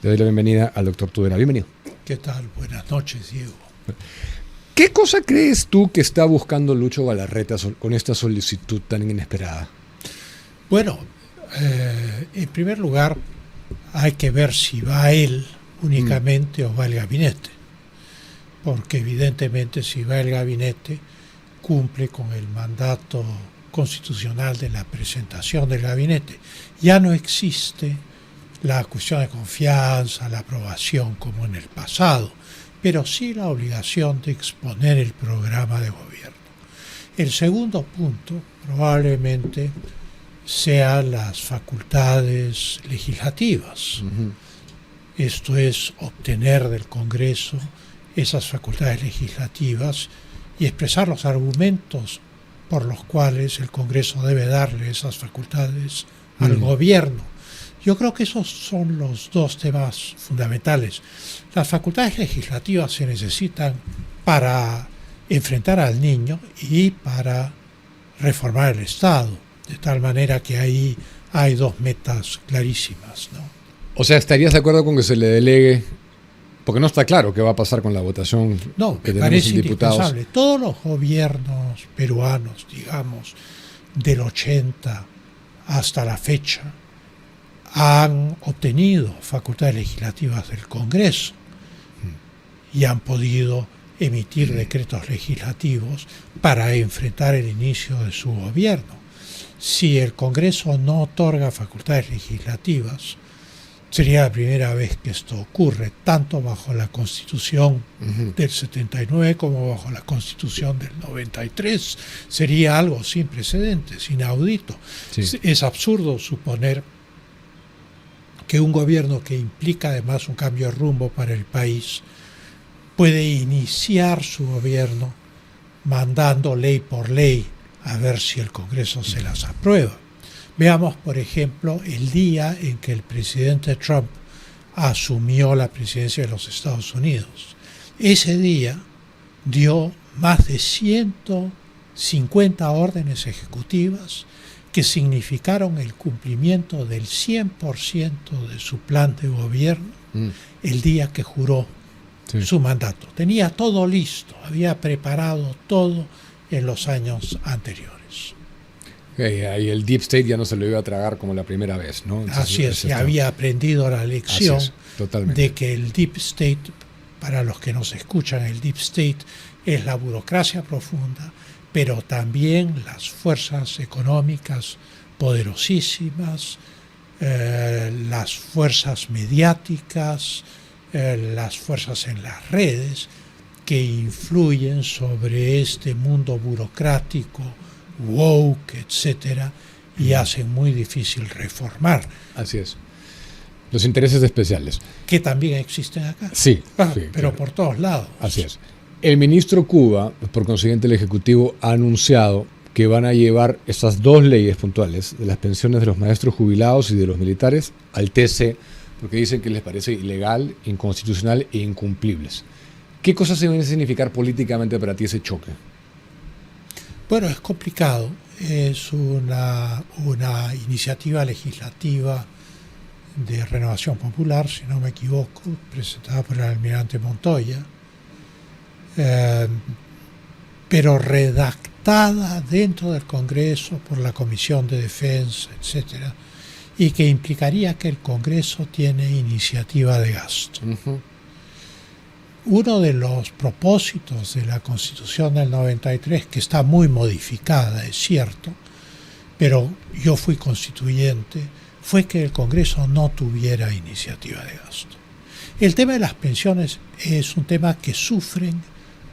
Le doy la bienvenida al doctor Tudela. Bienvenido. ¿Qué tal? Buenas noches, Diego. ¿Qué cosa crees tú que está buscando Lucho Galarreta con esta solicitud tan inesperada? Bueno, en primer lugar, hay que ver si va él únicamente o va el gabinete. Porque evidentemente si va el gabinete, cumple con el mandato constitucional de la presentación del gabinete. Ya no existe la cuestión de confianza, la aprobación como en el pasado, pero sí la obligación de exponer el programa de gobierno. El segundo punto probablemente sean las facultades legislativas. Esto es obtener del Congreso esas facultades legislativas y expresar los argumentos por los cuales el Congreso debe darle esas facultades al gobierno. Yo creo que esos son los dos temas fundamentales. Las facultades legislativas se necesitan para enfrentar al niño y para reformar el Estado, de tal manera que ahí hay dos metas clarísimas, ¿no? O sea, ¿estarías de acuerdo con que se le delegue? Porque no está claro qué va a pasar con la votación que tenemos en diputados. Indispensable. Todos los gobiernos peruanos, digamos, del 80 hasta la fecha, han obtenido facultades legislativas del Congreso y han podido emitir decretos legislativos para enfrentar el inicio de su gobierno. Si el Congreso no otorga facultades legislativas, sería la primera vez que esto ocurre, tanto bajo la Constitución del 79 como bajo la Constitución del 93. Sería algo sin precedentes, inaudito. Sí. Es absurdo suponer que un gobierno que implica además un cambio de rumbo para el país puede iniciar su gobierno mandando ley por ley a ver si el Congreso se las aprueba. Veamos, por ejemplo, el día en que el presidente Trump asumió la presidencia de los Estados Unidos. Ese día dio más de 150 órdenes ejecutivas que significaron el cumplimiento del 100% de su plan de gobierno el día que juró su mandato. Tenía todo listo, había preparado todo en los años anteriores. Y el Deep State ya no se lo iba a tragar como la primera vez, ¿no? Entonces, así es, ya había aprendido la lección de que el Deep State, para los que nos escuchan, el Deep State es la burocracia profunda, pero también las fuerzas económicas poderosísimas, las fuerzas mediáticas, las fuerzas en las redes que influyen sobre este mundo burocrático, woke, etcétera, y hacen muy difícil reformar. Así es. Los intereses especiales. Que también existen acá. Sí, pero claro, por todos lados. Así es. El ministro Cuba, por consiguiente el Ejecutivo, ha anunciado que van a llevar estas dos leyes puntuales de las pensiones de los maestros jubilados y de los militares al TC, porque dicen que les parece ilegal, inconstitucional e incumplibles. ¿Qué cosas se viene a significar políticamente para ti ese choque? Bueno, es complicado. Es una iniciativa legislativa de Renovación Popular, si no me equivoco, presentada por el almirante Montoya, pero redactada dentro del Congreso por la Comisión de Defensa, etcétera, y que implicaría que el Congreso tiene iniciativa de gasto. Uno de los propósitos de la Constitución del 93, que está muy modificada, es cierto, pero yo fui constituyente, fue que el Congreso no tuviera iniciativa de gasto. El tema de las pensiones es un tema que sufren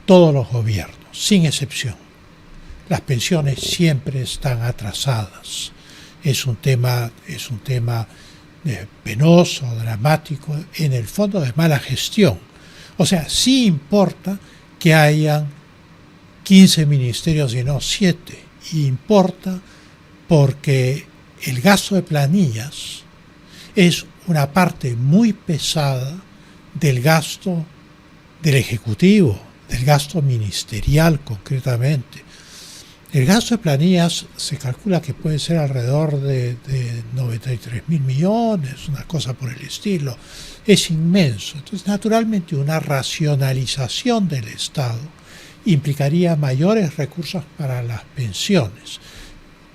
todos los gobiernos, sin excepción. Las pensiones siempre están atrasadas. Es un tema penoso, dramático, en el fondo de mala gestión. O sea, sí importa que hayan 15 ministerios y no 7. Y importa porque el gasto de planillas es una parte muy pesada del gasto del Ejecutivo, del gasto ministerial concretamente. El gasto de planillas se calcula que puede ser alrededor de 93.000 millones, una cosa por el estilo. es inmenso. Entonces, naturalmente, una racionalización del Estado implicaría mayores recursos para las pensiones,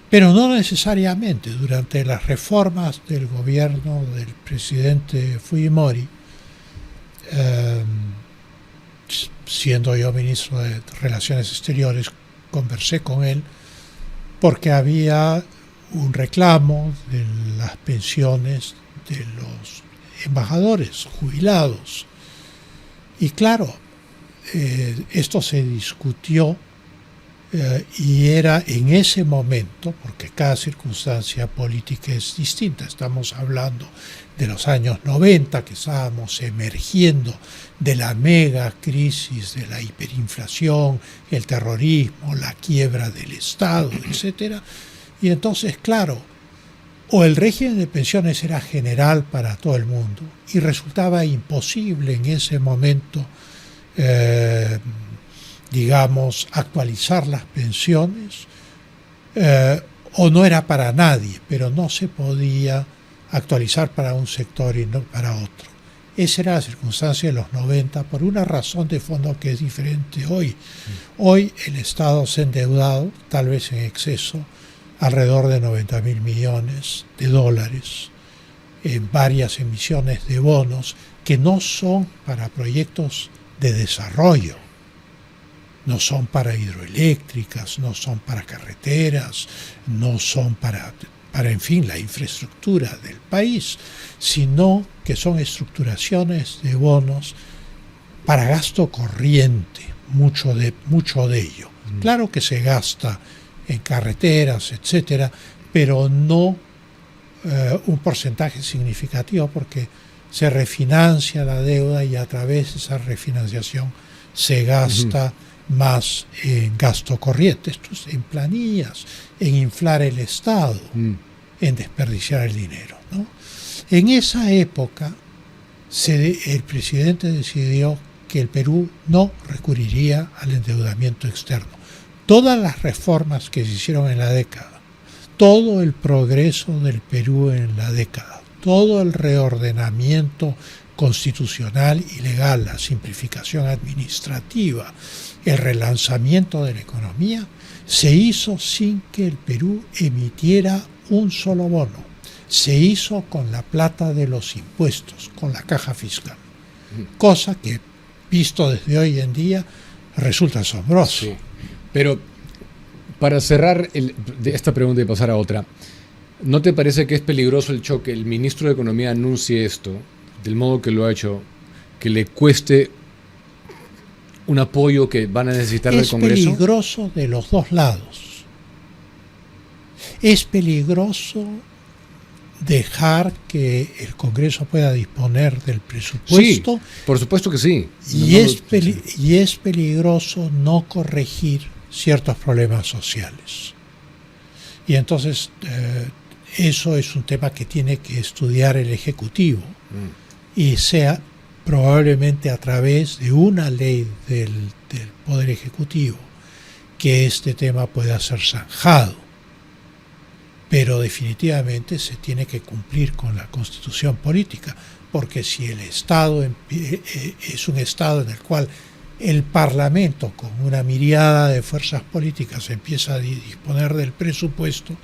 pero no necesariamente. Durante las reformas del gobierno del presidente Fujimori, siendo yo ministro de Relaciones Exteriores, conversé con él porque había un reclamo de las pensiones de los embajadores jubilados. Y claro, esto se discutió y era en ese momento, porque cada circunstancia política es distinta, estamos hablando de los años 90, que estábamos emergiendo de la mega crisis de la hiperinflación, el terrorismo, la quiebra del Estado, etc. Y entonces, claro, o el régimen de pensiones era general para todo el mundo y resultaba imposible en ese momento digamos, actualizar las pensiones, o no era para nadie, pero no se podía actualizar para un sector y no para otro. Esa era la circunstancia de los 90 por una razón de fondo que es diferente hoy. Hoy el Estado se ha endeudado, tal vez en exceso, alrededor de 90.000 millones de dólares en varias emisiones de bonos que no son para proyectos de desarrollo. No son para hidroeléctricas, no son para carreteras, no son para, en fin, la infraestructura del país, sino que son estructuraciones de bonos para gasto corriente, mucho de ello. Claro que se gasta en carreteras, etcétera, pero no un porcentaje significativo, porque se refinancia la deuda y a través de esa refinanciación se gasta más en gasto corriente, esto es en planillas, en inflar el Estado, en desperdiciar el dinero, ¿no? En esa época el presidente decidió que el Perú no recurriría al endeudamiento externo. Todas las reformas que se hicieron en la década, todo el progreso del Perú en la década, todo el reordenamiento constitucional y legal, la simplificación administrativa, el relanzamiento de la economía, se hizo sin que el Perú emitiera un solo bono. Se hizo con la plata de los impuestos, con la caja fiscal. Cosa que, visto desde hoy en día, resulta asombroso. Sí. Pero, para cerrar esta pregunta y pasar a otra, ¿no te parece que es peligroso el choque? El ministro de Economía anuncie esto, del modo que lo ha hecho, que le cueste un apoyo que van a necesitar del Congreso. Es peligroso de los dos lados. Es peligroso dejar que el Congreso pueda disponer del presupuesto. Sí, por supuesto que sí. Y es peligroso no corregir ciertos problemas sociales. Y entonces eso es un tema que tiene que estudiar el Ejecutivo. Y sea probablemente a través de una ley del Poder Ejecutivo que este tema pueda ser zanjado. Pero definitivamente se tiene que cumplir con la Constitución política, porque si el Estado es un Estado en el cual el Parlamento, con una miriada de fuerzas políticas, empieza a disponer del presupuesto,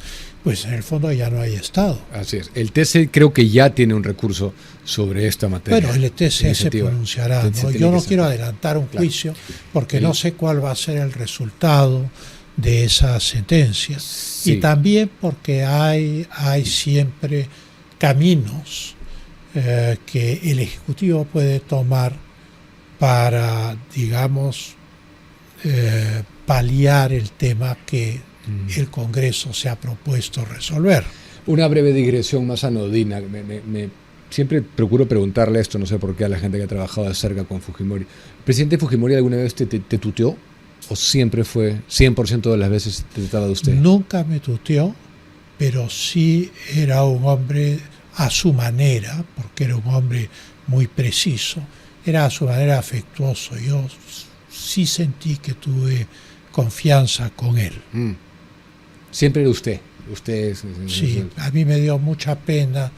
pues en el fondo ya no hay Estado. Así es. El TC creo que ya tiene un recurso sobre esta materia. Bueno, el TC se pronunciará, ¿no? Yo no quiero adelantar un juicio porque no sé cuál va a ser el resultado de esa sentencia. Sí. Y también porque hay siempre caminos que el Ejecutivo puede tomar para, digamos, paliar el tema que el Congreso se ha propuesto resolver. Una breve digresión más anodina. Siempre procuro preguntarle esto, no sé por qué, a la gente que ha trabajado de cerca con Fujimori. ¿El presidente Fujimori alguna vez te tuteó? ¿O siempre fue 100% de las veces te trataba de usted? Nunca me tuteó, pero sí era un hombre a su manera, porque era un hombre muy preciso, era a su manera afectuoso. Yo sí sentí que tuve confianza con él. Siempre era usted. Usted sí, a mí me dio mucha pena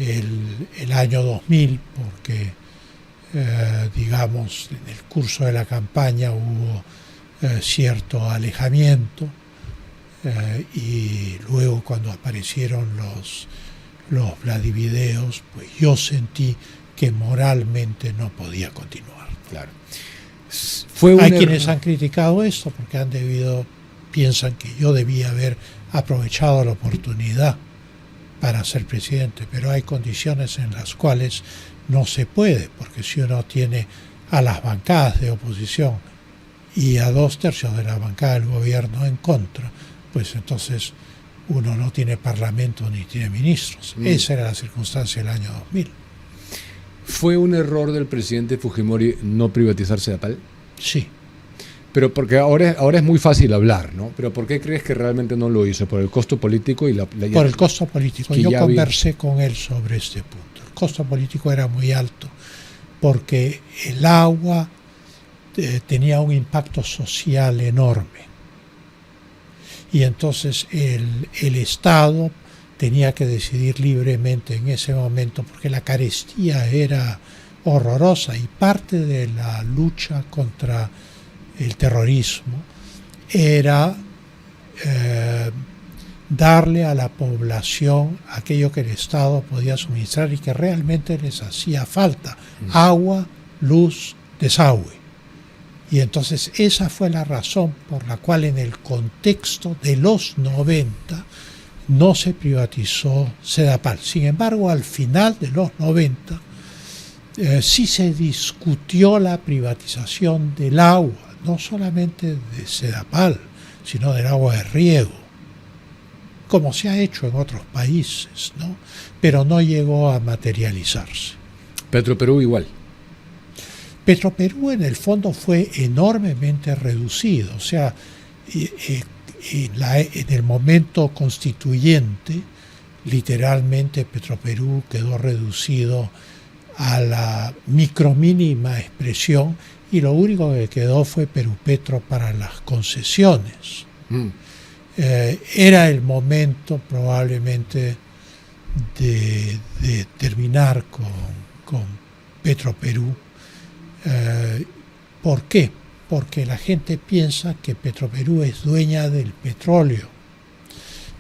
el año 2000, porque digamos en el curso de la campaña hubo cierto alejamiento, y luego cuando aparecieron los Vladivideos, pues yo sentí que moralmente no podía continuar. Claro. Hay quienes han criticado esto porque piensan que yo debía haber aprovechado la oportunidad para ser presidente, pero hay condiciones en las cuales no se puede, porque si uno tiene a las bancadas de oposición y a 2/3 de la bancada del gobierno en contra, pues entonces uno no tiene parlamento ni tiene ministros. Esa era la circunstancia del año 2000. ¿Fue un error del presidente Fujimori no privatizar Sedapal? Sí. Pero porque ahora es muy fácil hablar, ¿no? Pero ¿por qué crees que realmente no lo hizo? ¿Por el costo político? Por el costo político. Yo conversé con él sobre este punto. El costo político era muy alto porque el agua tenía un impacto social enorme. Y entonces el Estado tenía que decidir libremente en ese momento, porque la carestía era horrorosa, y parte de la lucha contra el terrorismo era darle a la población aquello que el Estado podía suministrar y que realmente les hacía falta: agua, luz, desagüe. Y entonces esa fue la razón por la cual en el contexto de los 90 no se privatizó Sedapal. Sin embargo, al final de los 90 sí se discutió la privatización del agua, no solamente de Sedapal, sino del agua de riego, como se ha hecho en otros países, ¿no? Pero no llegó a materializarse. Petroperú igual. Petroperú en el fondo fue enormemente reducido, o sea, en el momento constituyente, literalmente Petroperú quedó reducido a la micromínima expresión, y lo único que quedó fue Perupetro para las concesiones. Era el momento probablemente de terminar con Petroperú. ¿Por qué? Porque la gente piensa que Petroperú es dueña del petróleo.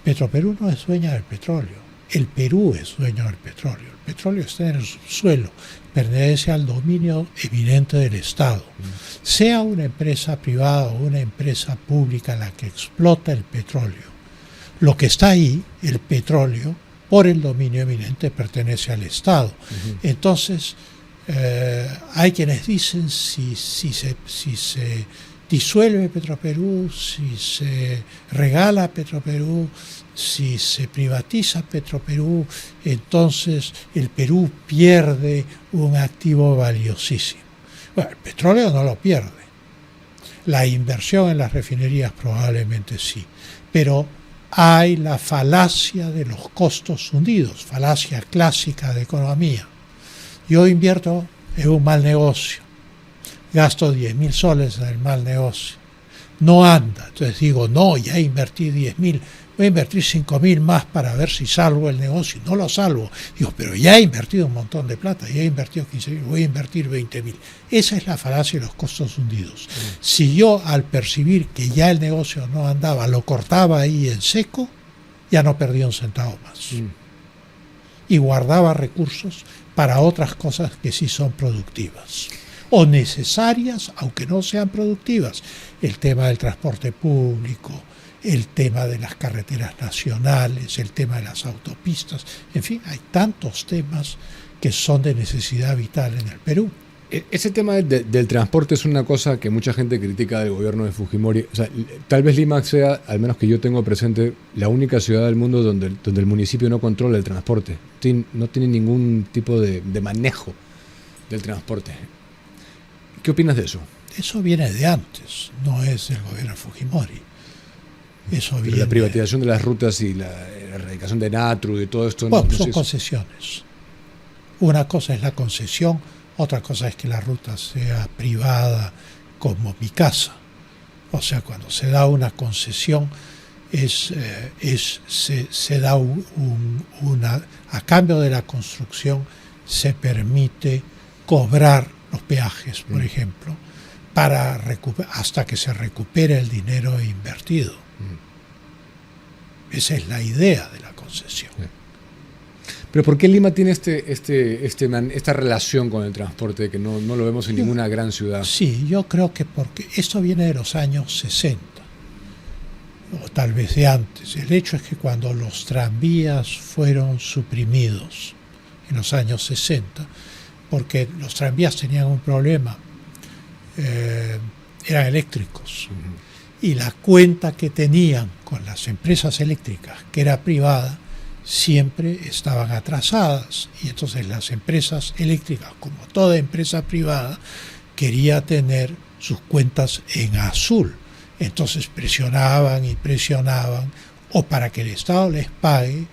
Petroperú no es dueña del petróleo, el Perú es dueño del petróleo. El petróleo está en el subsuelo, pertenece al dominio eminente del Estado. Sea una empresa privada o una empresa pública la que explota el petróleo, lo que está ahí, el petróleo, por el dominio eminente, pertenece al Estado. Entonces, hay quienes dicen si se disuelve Petroperú, si se regala Petroperú, si se privatiza Petroperú, entonces el Perú pierde un activo valiosísimo. Bueno, el petróleo no lo pierde. La inversión en las refinerías probablemente sí, pero hay la falacia de los costos hundidos, falacia clásica de economía. Yo invierto en un mal negocio, gasto 10.000 soles en el mal negocio, no anda, entonces digo, no, ya invertí 10.000, voy a invertir 5.000 más para ver si salvo el negocio, no lo salvo, digo, pero ya he invertido un montón de plata, ya he invertido 15.000, voy a invertir 20.000. Esa es la falacia de los costos hundidos. Si yo, al percibir que ya el negocio no andaba, lo cortaba ahí en seco, ya no perdía un centavo más. Y guardaba recursos para otras cosas que sí son productivas o necesarias, aunque no sean productivas. El tema del transporte público, el tema de las carreteras nacionales, el tema de las autopistas, en fin, hay tantos temas que son de necesidad vital en el Perú. Ese tema del transporte es una cosa que mucha gente critica del gobierno de Fujimori. O sea, tal vez Lima sea, al menos que yo tengo presente, la única ciudad del mundo donde el municipio no controla el transporte. No tiene ningún tipo de manejo del transporte. ¿Qué opinas de eso? Eso viene de antes, no es del gobierno de Fujimori. Eso Pero viene la privatización de las rutas y la erradicación de Natru y todo esto. Bueno, no son sé. concesiones. Una cosa es la concesión, otra cosa es que la ruta sea privada, como mi casa. O sea, cuando se da una concesión, se da a cambio de la construcción se permite cobrar los peajes, por ejemplo, hasta que se recupere el dinero invertido. Esa es la idea de la concesión. Pero ¿por qué Lima tiene esta relación con el transporte que no lo vemos en ninguna gran ciudad? Sí, yo creo que porque esto viene de los años 60, o tal vez de antes. El hecho es que cuando los tranvías fueron suprimidos en los años 60, porque los tranvías tenían un problema, eran eléctricos, y la cuenta que tenían con las empresas eléctricas, que era privada, siempre estaban atrasadas, y entonces las empresas eléctricas, como toda empresa privada, quería tener sus cuentas en azul. Entonces presionaban y presionaban, o para que el Estado les pague,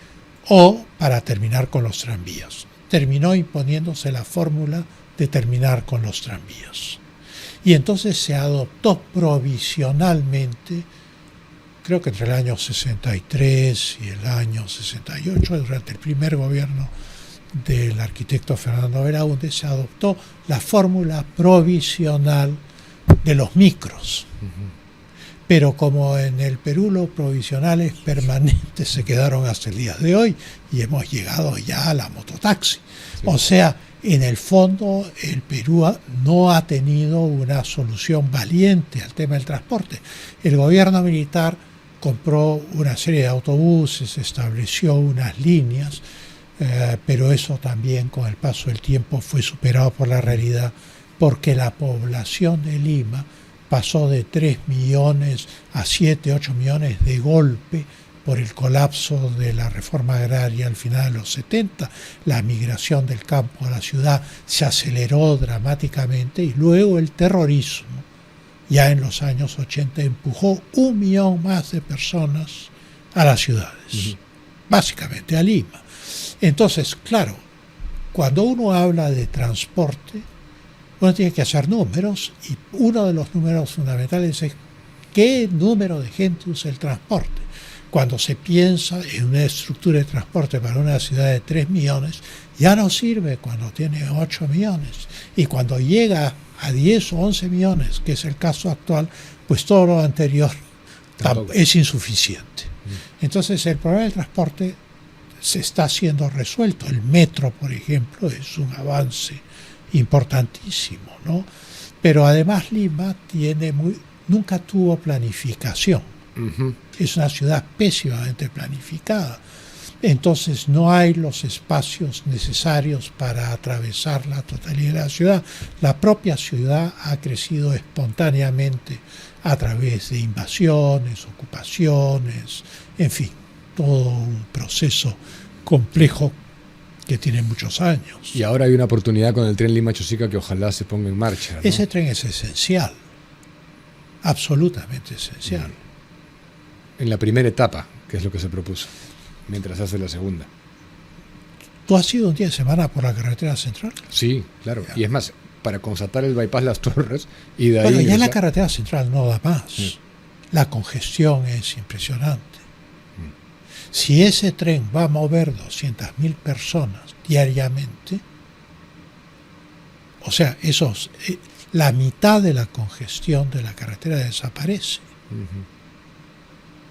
o para terminar con los tranvías. Terminó imponiéndose la fórmula de terminar con los tranvías. Y entonces se adoptó provisionalmente, creo que entre el año 63 y el año 68, durante el primer gobierno del arquitecto Fernando Belaúnde, se adoptó la fórmula provisional de los micros. Pero como en el Perú los provisionales permanentes se quedaron hasta el día de hoy y hemos llegado ya a la mototaxi. Sí. O sea, en el fondo el Perú no ha tenido una solución valiente al tema del transporte. El gobierno militar compró una serie de autobuses, estableció unas líneas, pero eso también con el paso del tiempo fue superado por la realidad, porque la población de Lima pasó de 3 millones a 7, 8 millones de golpe por el colapso de la reforma agraria al final de los 70. La migración del campo a la ciudad se aceleró dramáticamente y luego el terrorismo, ya en los años 80, empujó 1 millón más de personas a las ciudades, básicamente a Lima. Entonces, claro, cuando uno habla de transporte, uno tiene que hacer números, y uno de los números fundamentales es qué número de gente usa el transporte. Cuando se piensa en una estructura de transporte para una ciudad de 3 millones, ya no sirve cuando tiene 8 millones. Y cuando llega a 10 o 11 millones, que es el caso actual, pues todo lo anterior es insuficiente. Entonces el problema del transporte se está siendo resuelto. El metro, por ejemplo, es un avance importantísimo, ¿no? Pero además Lima nunca tuvo planificación. Es una ciudad pésimamente planificada. Entonces no hay los espacios necesarios para atravesar la totalidad de la ciudad. La propia ciudad ha crecido espontáneamente a través de invasiones, ocupaciones, en fin, todo un proceso complejo que tiene muchos años. Y ahora hay una oportunidad con el tren Lima-Chosica que ojalá se ponga en marcha, ¿no? Ese tren es esencial, absolutamente esencial. En la primera etapa, que es lo que se propuso, mientras hace la segunda. ¿Tú has ido un día de semana por la carretera central? Sí, claro. Ya. Y es más, para constatar el bypass Las Torres y de ahí... Bueno, ya la carretera central no da más. Sí. La congestión es impresionante. Si ese tren va a mover 200.000 personas diariamente, o sea, la mitad de la congestión de la carretera desaparece.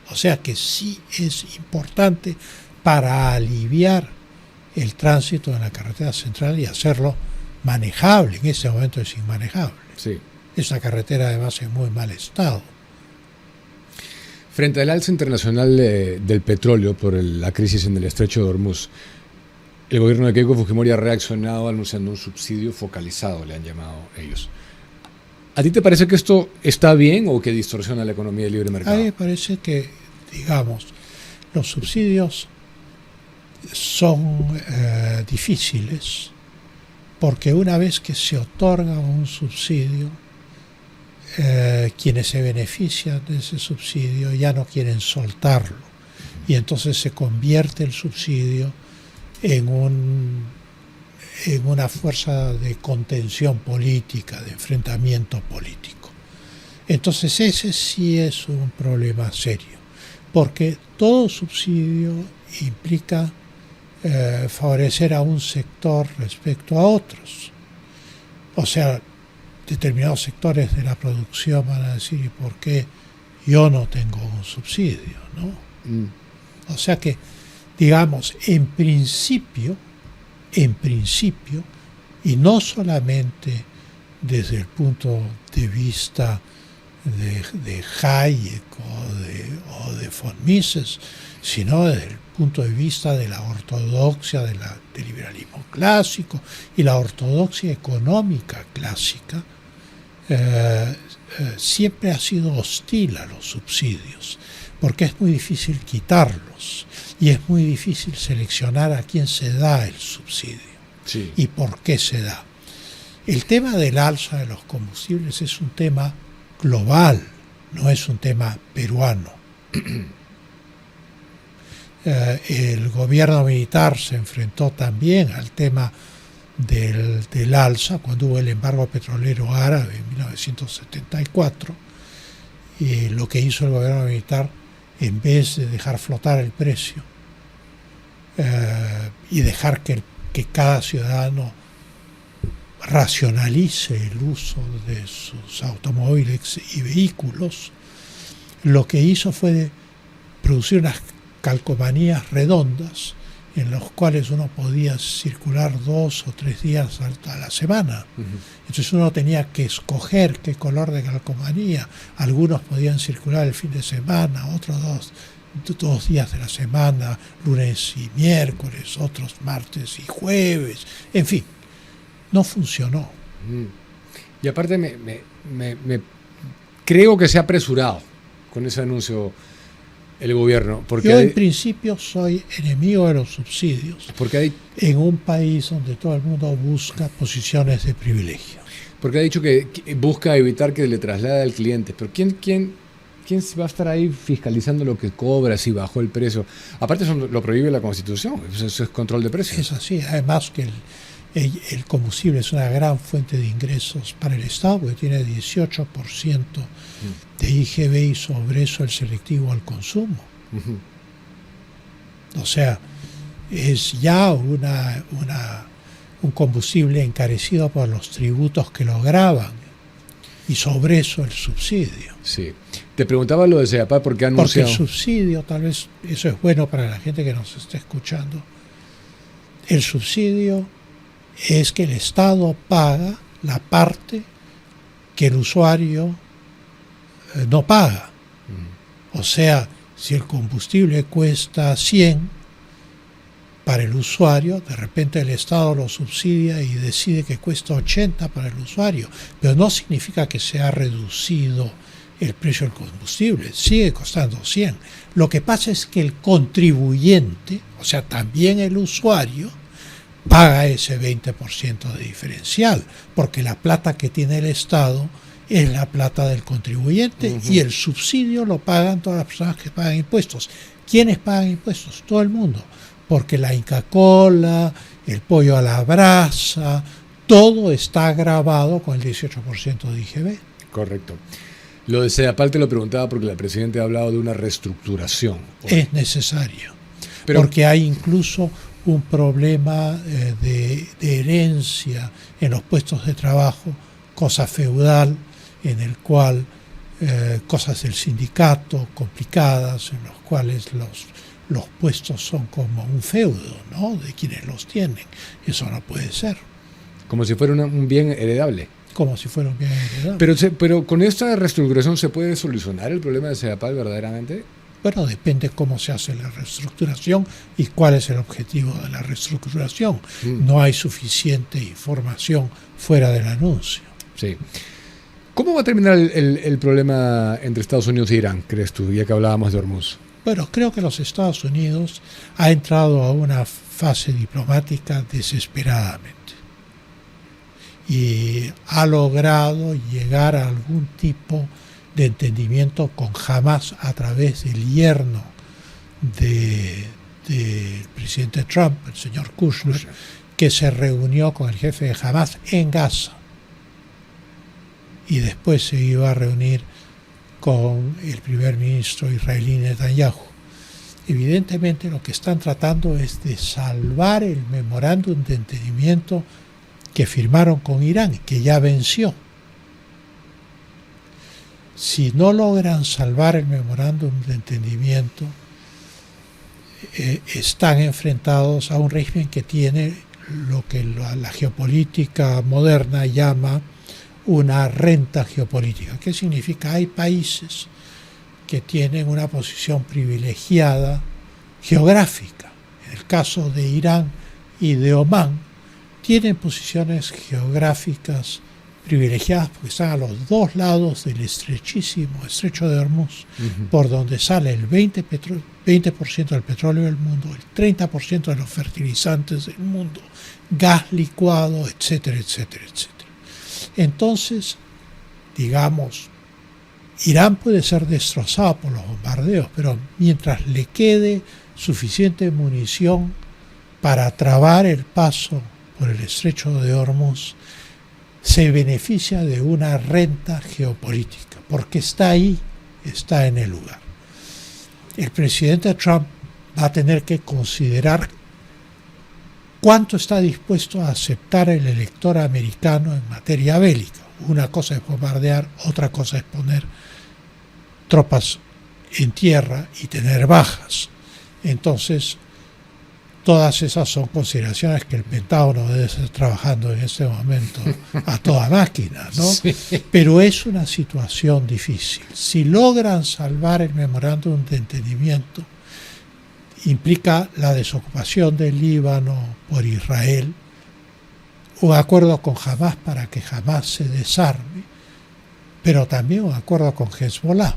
O sea que sí es importante para aliviar el tránsito en la carretera central y hacerlo manejable. En ese momento es inmanejable. Sí. Esa carretera además en muy mal estado. Frente al alza internacional del petróleo por la crisis en el estrecho de Hormuz, el gobierno de Keiko Fujimori ha reaccionado anunciando un subsidio focalizado, le han llamado ellos. ¿A ti te parece que esto está bien o que distorsiona la economía del libre mercado? A mí me parece que, digamos, los subsidios son difíciles, porque una vez que se otorga un subsidio, quienes se benefician de ese subsidio ya no quieren soltarlo, y entonces se convierte el subsidio en una fuerza de contención política, de enfrentamiento político. Entonces ese sí es un problema serio. porque todo subsidio implica favorecer a un sector respecto a otros. O sea, determinados sectores de la producción van a decir, ¿y por qué yo no tengo un subsidio? ¿No? O sea que, digamos, en principio, y no solamente desde el punto de vista de Hayek o de von Mises, sino desde el punto de vista de la ortodoxia del liberalismo clásico y la ortodoxia económica clásica, siempre ha sido hostil a los subsidios, porque es muy difícil quitarlos y es muy difícil seleccionar a quién se da el subsidio y por qué se da. El tema del alza de los combustibles es un tema global, no es un tema peruano. El gobierno militar se enfrentó también al tema del alza cuando hubo el embargo petrolero árabe en 1974, y lo que hizo el gobierno militar, en vez de dejar flotar el precio y dejar que cada ciudadano racionalice el uso de sus automóviles y vehículos, lo que hizo fue producir unas calcomanías redondas en las cuales uno podía circular 2 o 3 días a la semana. Entonces uno tenía que escoger qué color de calcomanía. Algunos podían circular el fin de semana, otros dos días de la semana, lunes y miércoles, otros martes y jueves, en fin. No funcionó. Y aparte creo que se ha apresurado con ese anuncio el gobierno. Porque yo en principio soy enemigo de los subsidios, porque en un país donde todo el mundo busca posiciones de privilegio. Porque ha dicho que busca evitar que le traslade al cliente. Pero ¿quién va a estar ahí fiscalizando lo que cobra, si bajó el precio? Aparte eso lo prohíbe la Constitución, eso es control de precios. Es así, además que el combustible es una gran fuente de ingresos para el Estado, porque tiene 18% de IGB y sobre eso el selectivo al consumo. O sea, es ya un combustible encarecido por los tributos que lo gravan y sobre eso el subsidio. Sí. Te preguntaba lo de CEDAPAL porque ha anunciado... Porque el subsidio, tal vez eso es bueno para la gente que nos está escuchando, el subsidio es que el Estado paga la parte que el usuario no paga. O sea, si el combustible cuesta 100 para el usuario, de repente el Estado lo subsidia y decide que cuesta 80 para el usuario, pero no significa que se ha reducido el precio del combustible, sigue costando 100. Lo que pasa es que el contribuyente, o sea, también el usuario, paga ese 20% de diferencial, porque la plata que tiene el Estado es la plata del contribuyente y el subsidio lo pagan todas las personas que pagan impuestos. ¿Quiénes pagan impuestos? Todo el mundo, porque la Inca Kola, el pollo a la brasa, todo está grabado con el 18% de IGB. Correcto. Lo de CEDAPAL te lo preguntaba porque la Presidenta ha hablado de una reestructuración. Es necesario, porque hay incluso un problema de herencia en los puestos de trabajo, cosa feudal, en el cual cosas del sindicato complicadas, en los cuales los puestos son como un feudo, ¿no?, de quienes los tienen. Eso no puede ser. Como si fuera un bien heredable. Como si fuera un bien heredable. Pero con esta reestructuración ¿se puede solucionar el problema de CEDAPAL verdaderamente? Bueno, depende cómo se hace la reestructuración y cuál es el objetivo de la reestructuración. No hay suficiente información fuera del anuncio. Sí. ¿Cómo va a terminar el problema entre Estados Unidos e Irán, crees tú, ya que hablábamos de Hormuz? Bueno, creo que los Estados Unidos ha entrado a una fase diplomática desesperadamente y ha logrado llegar a algún tipo de entendimiento con Hamas a través del yerno del presidente Trump, el señor Kushner, que se reunió con el jefe de Hamas en Gaza y después se iba a reunir con el primer ministro israelí Netanyahu. Evidentemente lo que están tratando es de salvar el memorándum de entendimiento que firmaron con Irán, que ya venció. Si no logran salvar el memorándum de entendimiento, están enfrentados a un régimen que tiene lo que la geopolítica moderna llama una renta geopolítica. ¿Qué significa? Hay países que tienen una posición privilegiada geográfica. En el caso de Irán y de Omán, tienen posiciones geográficas privilegiadas porque están a los dos lados del estrechísimo estrecho de Hormuz, por donde sale el 20% del petróleo del mundo, el 30% de los fertilizantes del mundo, gas licuado, etcétera, etcétera, etcétera. Entonces, digamos, Irán puede ser destrozado por los bombardeos, pero mientras le quede suficiente munición para trabar el paso por el estrecho de Hormuz, se beneficia de una renta geopolítica, porque está ahí, está en el lugar. El presidente Trump va a tener que considerar cuánto está dispuesto a aceptar el elector americano en materia bélica. Una cosa es bombardear, otra cosa es poner tropas en tierra y tener bajas. Entonces, todas esas son consideraciones que el Pentágono debe estar trabajando en este momento a toda máquina, ¿no? Sí. Pero es una situación difícil. Si logran salvar el memorándum de entendimiento, implica la desocupación del Líbano por Israel, un acuerdo con Hamás para que Hamás se desarme, pero también un acuerdo con Hezbollah.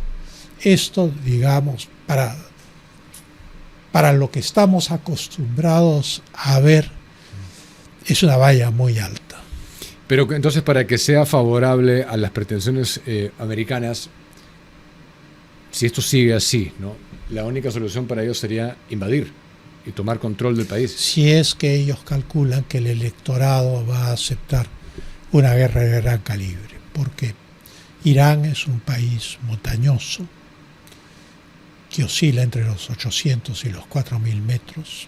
Esto, digamos, para lo que estamos acostumbrados a ver, es una valla muy alta. Pero entonces, para que sea favorable a las pretensiones americanas, si esto sigue así, ¿no?, la única solución para ellos sería invadir y tomar control del país. Si es que ellos calculan que el electorado va a aceptar una guerra de gran calibre, porque Irán es un país montañoso que oscila entre los 800 y los 4.000 metros,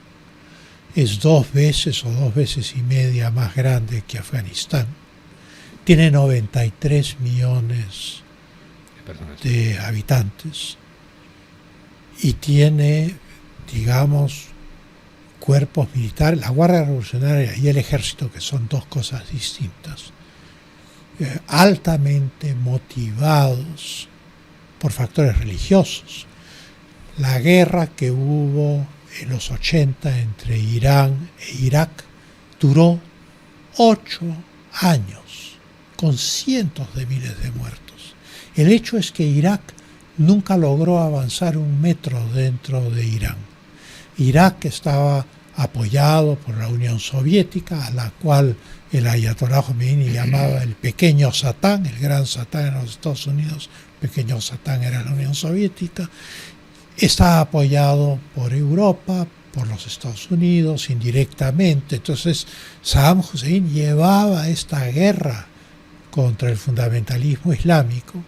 es 2 veces o 2 veces y media más grande que Afganistán, tiene 93 millones de habitantes y tiene, digamos, cuerpos militares, la Guardia Revolucionaria y el Ejército, que son dos cosas distintas, altamente motivados por factores religiosos. La guerra que hubo en los 80 entre Irán e Irak duró 8 años, con cientos de miles de muertos. El hecho es que Irak nunca logró avanzar 1 metro dentro de Irán. Irak estaba apoyado por la Unión Soviética, a la cual el ayatolá Jomeini llamaba el pequeño Satán, el gran Satán en los Estados Unidos, el pequeño Satán era la Unión Soviética. Está apoyado por Europa, por los Estados Unidos, indirectamente. Entonces, Saddam Hussein llevaba esta guerra contra el fundamentalismo islámico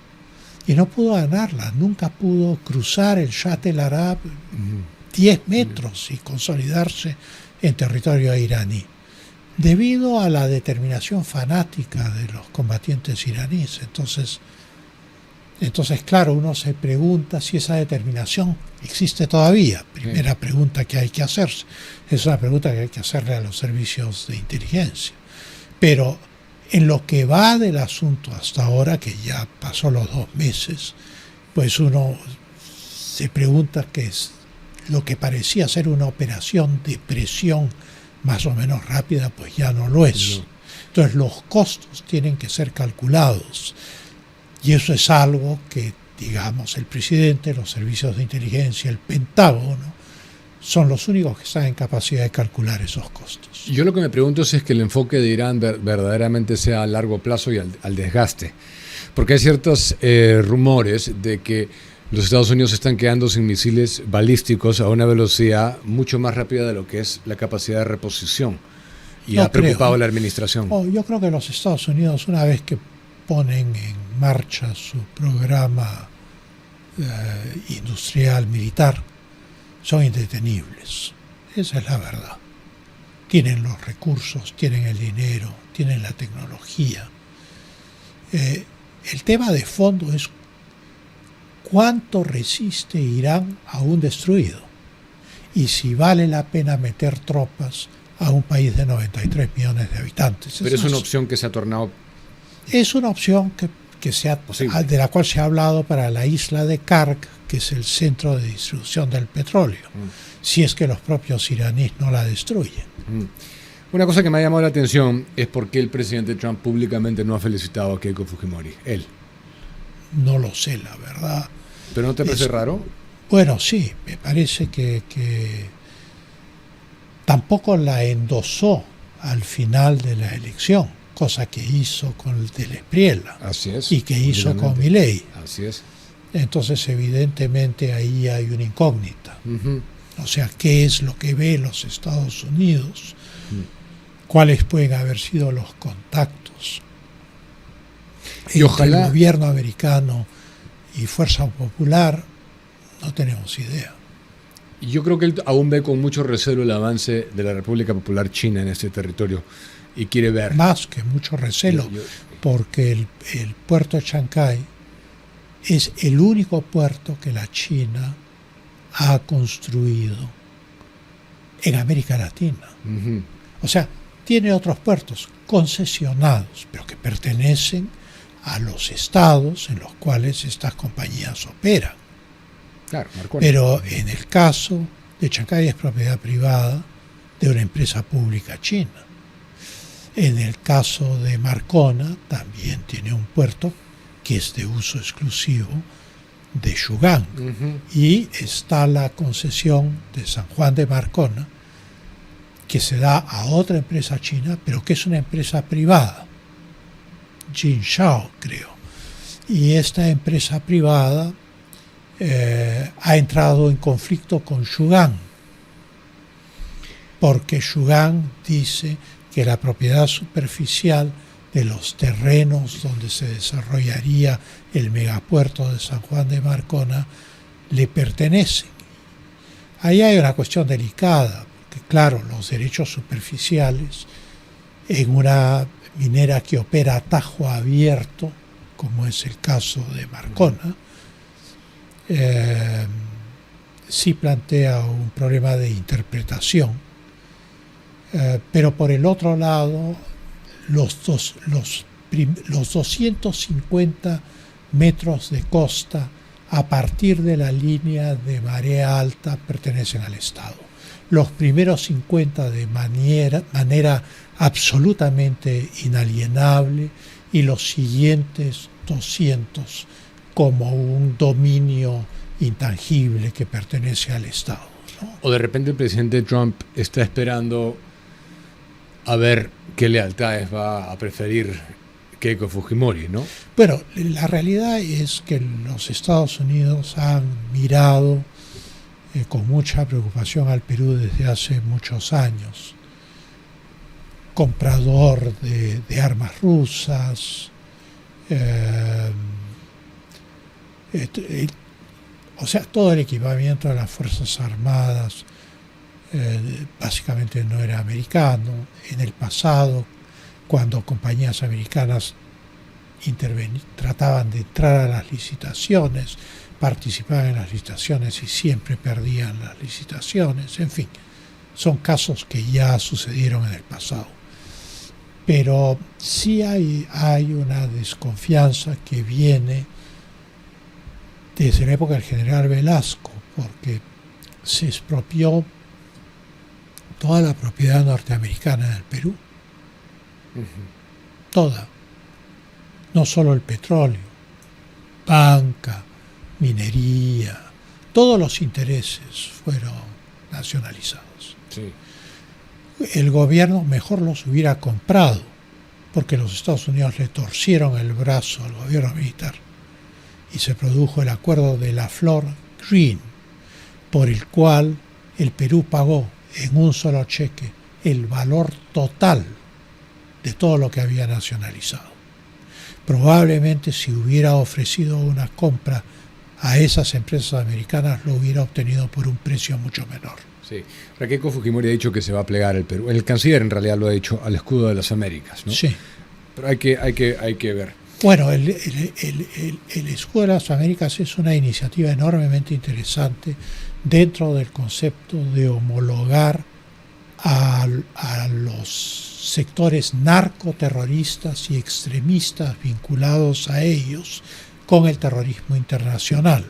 y no pudo ganarla. Nunca pudo cruzar el Shat el Arab 10 metros y consolidarse en territorio iraní, debido a la determinación fanática de los combatientes iraníes. Entonces, claro, uno se pregunta si esa determinación existe todavía. Primera pregunta que hay que hacerse. Es una pregunta que hay que hacerle a los servicios de inteligencia. Pero en lo que va del asunto hasta ahora, que ya pasó los 2 meses, pues uno se pregunta qué es lo que parecía ser una operación de presión más o menos rápida, pues ya no lo es. No. Entonces los costos tienen que ser calculados. Y eso es algo que, digamos, el presidente, los servicios de inteligencia, el Pentágono, son los únicos que están en capacidad de calcular esos costos. Yo lo que me pregunto es que el enfoque de Irán verdaderamente sea a largo plazo y al desgaste. Porque hay ciertos rumores de que los Estados Unidos están quedando sin misiles balísticos a una velocidad mucho más rápida de lo que es la capacidad de reposición. Y ha preocupado a la administración. Yo creo que los Estados Unidos, una vez que ponen en marcha su programa industrial, militar, son indetenibles. Esa es la verdad. Tienen los recursos, tienen el dinero, tienen la tecnología. El tema de fondo es cuánto resiste Irán a un destruido y si vale la pena meter tropas a un país de 93 millones de habitantes. Pero es una opción que se ha tornado... Es una opción de la cual se ha hablado para la isla de Kark, que es el centro de distribución del petróleo, si es que los propios iraníes no la destruyen. Una cosa que me ha llamado la atención es por qué el presidente Trump públicamente no ha felicitado a Keiko Fujimori. Él. No lo sé, la verdad. ¿Pero no te parece raro? Bueno, sí, me parece que tampoco la endosó al final de la elección, cosa que hizo con el del Espriella. Así es. Y que hizo con Milei. Así es. Entonces, evidentemente, ahí hay una incógnita. O sea, ¿qué es lo que ve los Estados Unidos? ¿Cuáles pueden haber sido los contactos entre el gobierno americano y Fuerza Popular? No tenemos idea. Yo creo que él aún ve con mucho recelo el avance de la República Popular China en este territorio y quiere ver... Más que mucho recelo, porque el puerto de Chancay es el único puerto que la China ha construido en América Latina. O sea, tiene otros puertos concesionados, pero que pertenecen a los estados en los cuales estas compañías operan. Claro, pero en el caso de Chancay es propiedad privada de una empresa pública china. En el caso de Marcona también tiene un puerto que es de uso exclusivo de Shugang. Y está la concesión de San Juan de Marcona, que se da a otra empresa china, pero que es una empresa privada, Jinshao, creo. Y esta empresa privada ha entrado en conflicto con Shugang, porque Shugang dice que la propiedad superficial de los terrenos donde se desarrollaría el megapuerto de San Juan de Marcona le pertenecen. Ahí hay una cuestión delicada, porque claro, los derechos superficiales en una minera que opera a tajo abierto, como es el caso de Marcona, sí plantea un problema de interpretación, pero por el otro lado los 250 metros de costa a partir de la línea de marea alta pertenecen al Estado. Los primeros 50 de manera absolutamente inalienable y los siguientes 200 como un dominio intangible que pertenece al Estado, ¿no? O de repente el presidente Trump está esperando a ver qué lealtades va a preferir Keiko Fujimori, ¿no? Bueno, la realidad es que los Estados Unidos han mirado con mucha preocupación al Perú desde hace muchos años. Comprador de armas rusas, o sea, todo el equipamiento de las Fuerzas Armadas básicamente no era americano. En el pasado, cuando compañías americanas trataban de entrar a las licitaciones, participaban en las licitaciones y siempre perdían las licitaciones. En fin, son casos que ya sucedieron en el pasado. Pero sí hay una desconfianza que viene desde la época del general Velasco, porque se expropió toda la propiedad norteamericana del Perú. Toda. No solo el petróleo, banca, minería, todos los intereses fueron nacionalizados. Sí. El gobierno mejor los hubiera comprado, porque los Estados Unidos le torcieron el brazo al gobierno militar y se produjo el acuerdo de la Flor-Green, por el cual el Perú pagó en un solo cheque el valor total de todo lo que había nacionalizado. Probablemente si hubiera ofrecido una compra a esas empresas americanas lo hubiera obtenido por un precio mucho menor. Sí. Raquel Fujimori ha dicho que se va a plegar el Perú. El canciller en realidad lo ha dicho al escudo de las Américas, ¿no? Sí. Pero hay que ver. Bueno, el escudo de las Américas es una iniciativa enormemente interesante dentro del concepto de homologar a los sectores narcoterroristas y extremistas vinculados a ellos con el terrorismo internacional.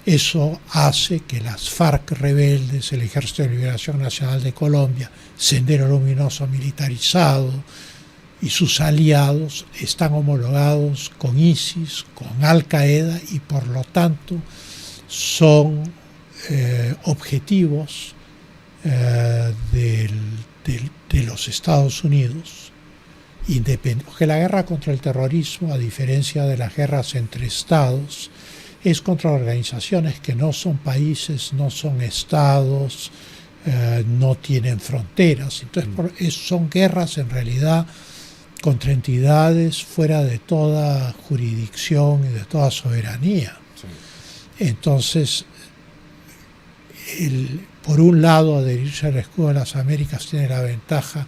Eso hace que las FARC rebeldes, el Ejército de Liberación Nacional de Colombia, Sendero Luminoso militarizado y sus aliados están homologados con ISIS, con Al Qaeda y por lo tanto son objetivos de los Estados Unidos, porque la guerra contra el terrorismo, a diferencia de las guerras entre estados, es contra organizaciones que no son países, no son estados, no tienen fronteras. Entonces son guerras en realidad contra entidades fuera de toda jurisdicción y de toda soberanía. Sí. Entonces, por un lado, adherirse al escudo de las Américas tiene la ventaja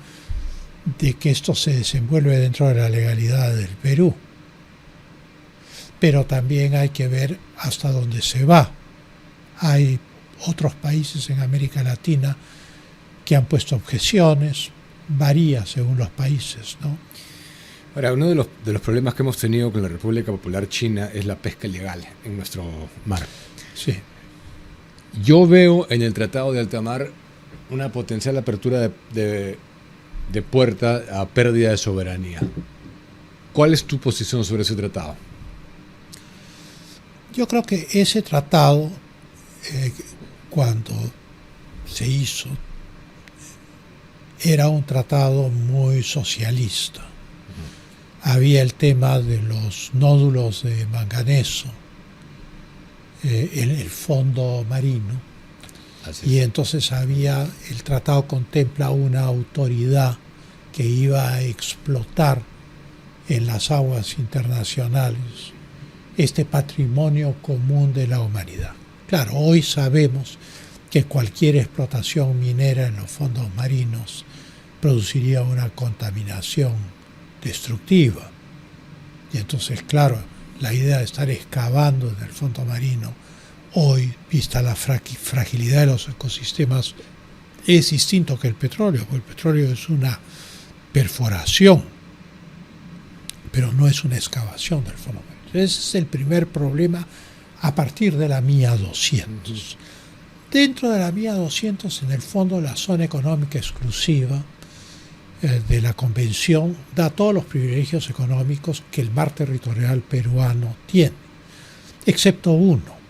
de que esto se desenvuelve dentro de la legalidad del Perú. Pero también hay que ver hasta dónde se va. Hay otros países en América Latina que han puesto objeciones, varía según los países, ¿no? Ahora, uno de los problemas que hemos tenido con la República Popular China es la pesca ilegal en nuestro mar. Sí. Yo veo en el Tratado de Alta Mar una potencial apertura de puerta a pérdida de soberanía. ¿Cuál es tu posición sobre ese tratado? Yo creo que ese tratado, cuando se hizo, era un tratado muy socialista. Había el tema de los nódulos de manganeso en el fondo marino. Y entonces el tratado contempla una autoridad que iba a explotar en las aguas internacionales este patrimonio común de la humanidad. Claro, hoy sabemos que cualquier explotación minera en los fondos marinos produciría una contaminación destructiva. Y entonces, claro, la idea de estar excavando en el fondo marino, hoy, vista la fragilidad de los ecosistemas, es distinto que el petróleo, porque el petróleo es una perforación, pero no es una excavación del fondo marino. Ese es el primer problema a partir de la MIA 200. Dentro de la MIA 200, en el fondo, la zona económica exclusiva de la Convención da todos los privilegios económicos que el mar territorial peruano tiene, excepto uno,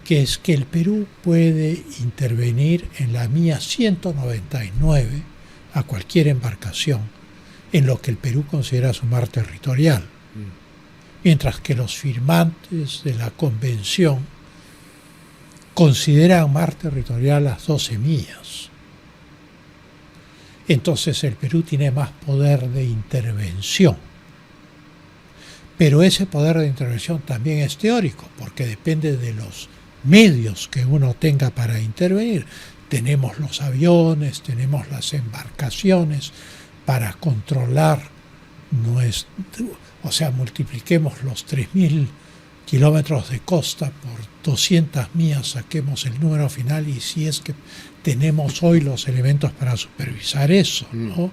que es que el Perú puede intervenir en la MIA 199 a cualquier embarcación en lo que el Perú considera su mar territorial, mientras que los firmantes de la Convención consideran mar territorial las 12 millas. Entonces el Perú tiene más poder de intervención. Pero ese poder de intervención también es teórico, porque depende de los medios que uno tenga para intervenir. Tenemos los aviones, tenemos las embarcaciones para controlar multipliquemos los 3.000 kilómetros de costa por 200 millas, saquemos el número final, y si es que tenemos hoy los elementos para supervisar eso, ¿no?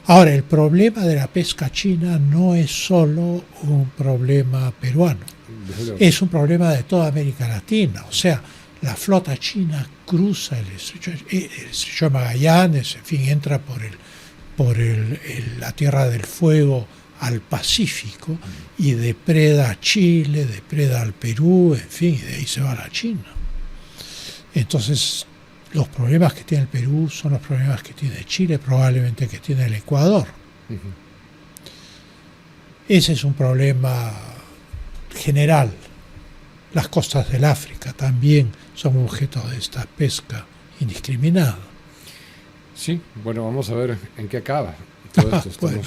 Ahora, el problema de la pesca china no es solo un problema peruano, es un problema de toda América Latina. O sea, la flota china cruza el estrecho de Magallanes, en fin, entra por la Tierra del Fuego al Pacífico y depreda a Chile, depreda al Perú, en fin, y de ahí se va a la China. Entonces, los problemas que tiene el Perú son los problemas que tiene Chile, probablemente que tiene el Ecuador. Ese es un problema general. Las costas del África también son objeto de esta pesca indiscriminada. Sí, bueno, vamos a ver en qué acaba. Todo esto bueno,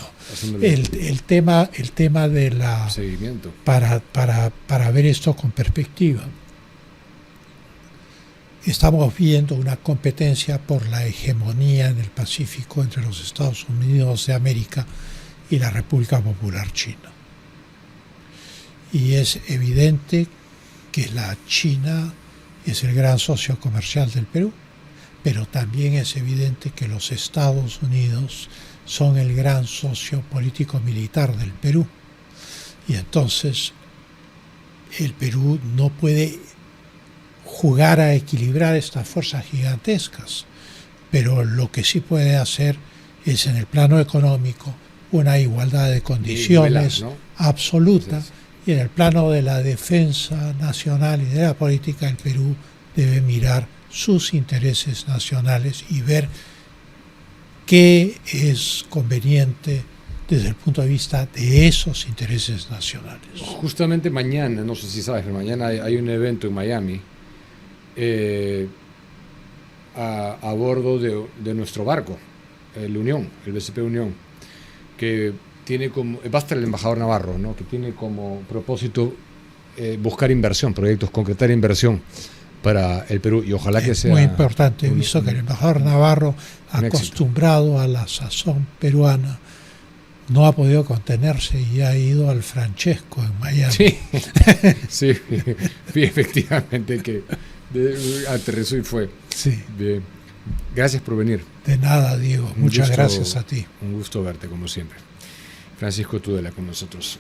el tema de la seguimiento para ver esto con perspectiva. estamos viendo una competencia por la hegemonía en el Pacífico entre los Estados Unidos de América y la República Popular China. Y es evidente que la China es el gran socio comercial del Perú, pero también es evidente que los Estados Unidos son el gran socio político-militar del Perú. Y entonces el Perú no puede jugar a equilibrar estas fuerzas gigantescas, pero lo que sí puede hacer es, en el plano económico, una igualdad de condiciones absoluta. Entonces, y en el plano de la defensa nacional y de la política, el Perú debe mirar sus intereses nacionales y ver qué es conveniente desde el punto de vista de esos intereses nacionales. Justamente mañana, no sé si sabes, pero mañana hay un evento en Miami a bordo de nuestro barco, el Unión, el BCP Unión, que tiene como, va a estar el embajador Navarro, ¿no? Que tiene como propósito buscar inversión, proyectos, concretar inversión para el Perú, y ojalá que sea muy importante. He visto que el embajador Navarro, acostumbrado a la sazón peruana, no ha podido contenerse y ha ido al Francesco en Miami. Sí, sí, efectivamente que aterrizó y fue. Sí. Bien. Gracias por venir. De nada, Diego. Muchas gracias a ti. Un gusto verte, como siempre. Francisco Tudela con nosotros.